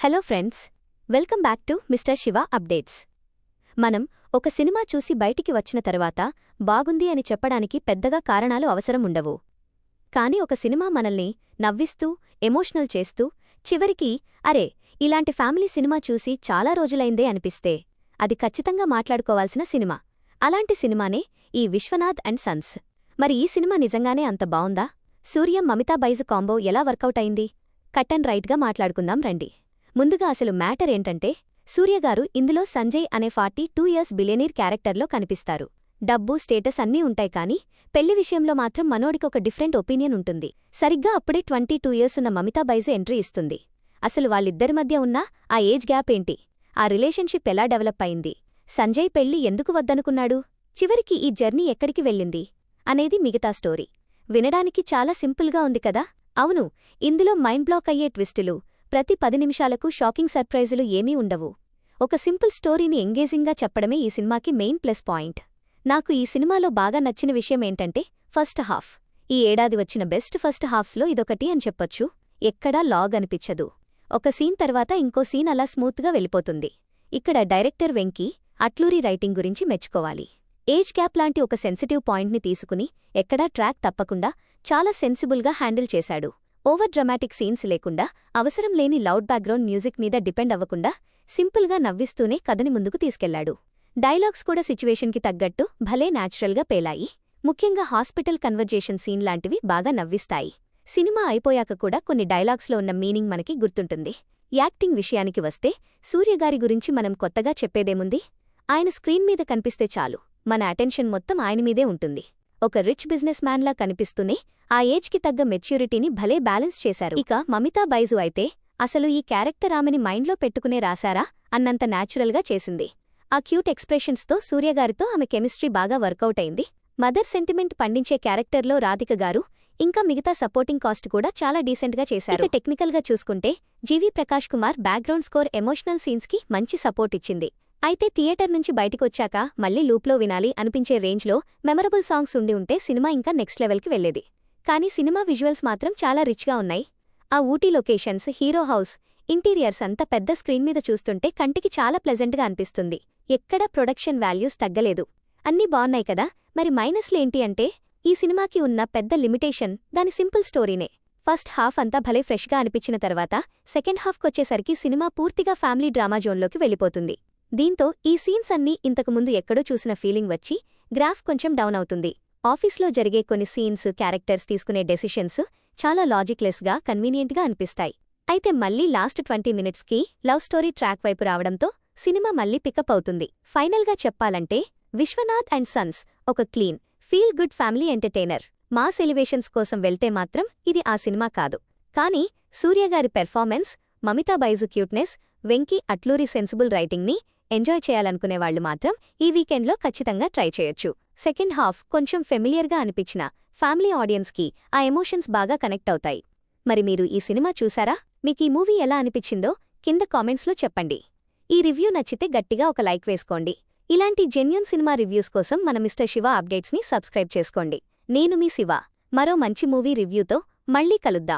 Hello friends, welcome back to mister Shiva updates. మనం ఒక cinema చూసి బయటికి వచ్చిన తర్వాత బాగుంది అని చెప్పడానికి పెద్దగా కారణాలు అవసరం ఉండవు. కాని ఒక సినిమా మనల్ని నవ్విస్తూ, ఎమోషనల్ చేస్తూ, చివరికి అరే ఇలాంటి ఫ్యామిలీ సినిమా చూసి చాలా రోజులైందే అనిపిస్తే అది ఖచ్చితంగా మాట్లాడుకోవాల్సిన సినిమా. అలాంటి సినిమానే ఈ విశ్వనాథ్ అండ్ సన్స్. మరి ఈ సినిమా నిజంగానే అంత బావుందా? సూర్య మమితా బైజు కాంబో ఎలా వర్కౌట్ అయింది? కట్ అండ్ రైట్గా మాట్లాడుకుందాం రండి. ముందుగా అసలు మ్యాటర్ ఏంటంటే, సూర్యగారు ఇందులో సంజయ్ అనే 42 ఇయర్స్ బిలియనీర్ క్యారెక్టర్లో కనిపిస్తారు. డబ్బు, స్టేటస్ అన్నీ ఉంటాయి కానీ పెళ్లి విషయంలో మాత్రం మనోడికొక డిఫరెంట్ ఒపీనియన్ ఉంటుంది. సరిగ్గా అప్పుడే 22 ఇయర్స్ ఉన్న మమితా బైజు ఎంట్రీ ఇస్తుంది. అసలు వాళ్ళిద్దరి మధ్య ఉన్న ఆ ఏజ్ గ్యాప్ ఏంటి? ఆ రిలేషన్షిప్ ఎలా డెవలప్ అయింది? సంజయ్ పెళ్లి ఎందుకు వద్దనుకున్నాడు? చివరికి ఈ జర్నీ ఎక్కడికి వెళ్ళింది అనేది మిగతా స్టోరీ. వినడానికి చాలా సింపుల్గా ఉంది కదా? అవును, ఇందులో మైండ్ బ్లాక్ అయ్యే ట్విస్టులు, ప్రతి 10 నిమిషాలకు షాకింగ్ సర్ప్రైజులు ఏమీ ఉండవు. ఒక సింపుల్ స్టోరీని ఎంగేజింగ్గా చెప్పడమే ఈ సినిమాకి మెయిన్ ప్లస్ పాయింట్. నాకు ఈ సినిమాలో బాగా నచ్చిన విషయం ఏంటంటే ఫస్ట్ హాఫ్. ఈ ఏడాది వచ్చిన బెస్ట్ ఫస్ట్ హాఫ్స్లో ఇదొకటి అని చెప్పొచ్చు. ఎక్కడా లాగ్ అనిపించదు. ఒక సీన్ తర్వాత ఇంకో సీన్ అలా స్మూత్గా వెళ్ళిపోతుంది. ఇక్కడ డైరెక్టర్ వెంకీ అట్లూరి రైటింగ్ గురించి మెచ్చుకోవాలి. ఏజ్ గ్యాప్ లాంటి ఒక సెన్సిటివ్ పాయింట్ని తీసుకుని ఎక్కడా ట్రాక్ తప్పకుండా చాలా సెన్సిబుల్గా హ్యాండిల్ చేశాడు. ఓవర్ డ్రమాటిక్ సీన్స్ లేకుండా, అవసరం లేని లౌడ్ బ్యాక్గ్రౌండ్ మ్యూజిక్ మీద డిపెండ్ అవ్వకుండా సింపుల్గా నవ్విస్తూనే కథని ముందుకు తీసుకెళ్లాడు. డైలాగ్స్ కూడా సిచ్యువేషన్కి తగ్గట్టు భలే న్యాచురల్గా పేలాయి. ముఖ్యంగా హాస్పిటల్ కన్వర్జేషన్ సీన్ లాంటివి బాగా నవ్విస్తాయి. సినిమా అయిపోయాక కూడా కొన్ని డైలాగ్స్లో ఉన్న మీనింగ్ మనకి గుర్తుంటుంది. యాక్టింగ్ విషయానికి వస్తే సూర్యగారి గురించి మనం కొత్తగా చెప్పేదేముంది? ఆయన స్క్రీన్ మీద కనిపిస్తే చాలు, మన అటెన్షన్ మొత్తం ఆయనమీదే ఉంటుంది. ఒక రిచ్ బిజినెస్ మ్యాన్లా కనిపిస్తూనే ఆ ఏజ్కి తగ్గ మెచ్యూరిటీని భలే బ్యాలెన్స్ చేశారు. ఇక మమితా బైజు అయితే అసలు ఈ క్యారెక్టర్ ఆమెని మైండ్లో పెట్టుకునే రాశారా అన్నంత న్యాచురల్గా చేసింది. ఆ క్యూట్ ఎక్స్ప్రెషన్స్తో సూర్యగారితో ఆమె కెమిస్ట్రీ బాగా వర్కౌట్ అయింది. మదర్ సెంటిమెంట్ పండించే క్యారెక్టర్లో రాధిక గారు, ఇంకా మిగతా సపోర్టింగ్ కాస్ట్ కూడా చాలా డీసెంట్గా చేశారు. ఇక టెక్నికల్గా చూసుకుంటే GV Prakash Kumar background score emotional సీన్స్కి మంచి సపోర్ట్ ఇచ్చింది. అయితే థియేటర్ నుంచి బయటికొచ్చాక మళ్లీ లూప్లో వినాలి అనిపించే రేంజ్లో మెమరబుల్ సాంగ్స్ ఉండి ఉంటే సినిమా ఇంకా నెక్స్ట్ లెవెల్కి వెళ్లేది. కానీ సినిమా విజువల్స్ మాత్రం చాలా రిచ్గా ఉన్నాయి. ఆ Ooty locations, hero house, interiors అంతా పెద్ద స్క్రీన్ మీద చూస్తుంటే కంటికి చాలా ప్లెజెంట్గా అనిపిస్తుంది. ఎక్కడా ప్రొడక్షన్ వాల్యూస్ తగ్గలేదు. అన్నీ బాగున్నాయి కదా. మరి మైనస్లేంటి అంటే, ఈ సినిమాకి ఉన్న పెద్ద లిమిటేషన్ దాని సింపుల్ స్టోరీనే. ఫస్ట్ హాఫ్ అంతా భలే ఫ్రెష్గా అనిపించిన తర్వాత సెకండ్ హాఫ్కొచ్చేసరికి సినిమా పూర్తిగా ఫ్యామిలీ డ్రామా జోన్లోకి వెళ్ళిపోతుంది. దీంతో ఈ సీన్స్ అన్నీ ఇంతకుముందు ఎక్కడో చూసిన ఫీలింగ్ వచ్చి గ్రాఫ్ కొంచెం డౌన్ అవుతుంది. ఆఫీస్లో జరిగే కొన్ని సీన్స్, క్యారెక్టర్స్ తీసుకునే డెసిషన్స్ చాలా లాజిక్లెస్గా, కన్వీనియంట్గా అనిపిస్తాయి. అయితే మళ్లీ లాస్ట్ 20 మినిట్స్కి లవ్ స్టోరీ ట్రాక్ వైపు రావడంతో సినిమా మళ్లీ పికప్ అవుతుంది. ఫైనల్గా చెప్పాలంటే విశ్వనాథ్ అండ్ సన్స్ ఒక clean, feel good family entertainer. Mass elevations కోసం వెళ్తే మాత్రం ఇది ఆ సినిమా కాదు. కానీ సూర్యగారి performance, Mamitha Baiju cuteness, Venky Atluri sensible రైటింగ్ని ఎంజాయ్ చేయాలనుకునేవాళ్లు మాత్రం ఈ వీకెండ్లో ఖచ్చితంగా ట్రై చేయొచ్చు. సెకండ్ హాఫ్ కొంచెం ఫెమిలియర్గా అనిపించినా ఫ్యామిలీ ఆడియన్స్కి ఆ ఎమోషన్స్ బాగా కనెక్ట్ అవుతాయి. మరి మీరు ఈ సినిమా చూసారా? మీకీ మూవీ ఎలా అనిపించిందో కింద కామెంట్స్లో చెప్పండి. ఈ రివ్యూ నచ్చితే గట్టిగా ఒక లైక్ వేసుకోండి. ఇలాంటి జెన్యూన్ సినిమా రివ్యూస్ కోసం మన మిస్టర్ శివ అప్డేట్స్ని సబ్స్క్రైబ్ చేసుకోండి. నేను మీ శివ. మరో మంచి మూవీ రివ్యూతో మళ్లీ కలుద్దాం.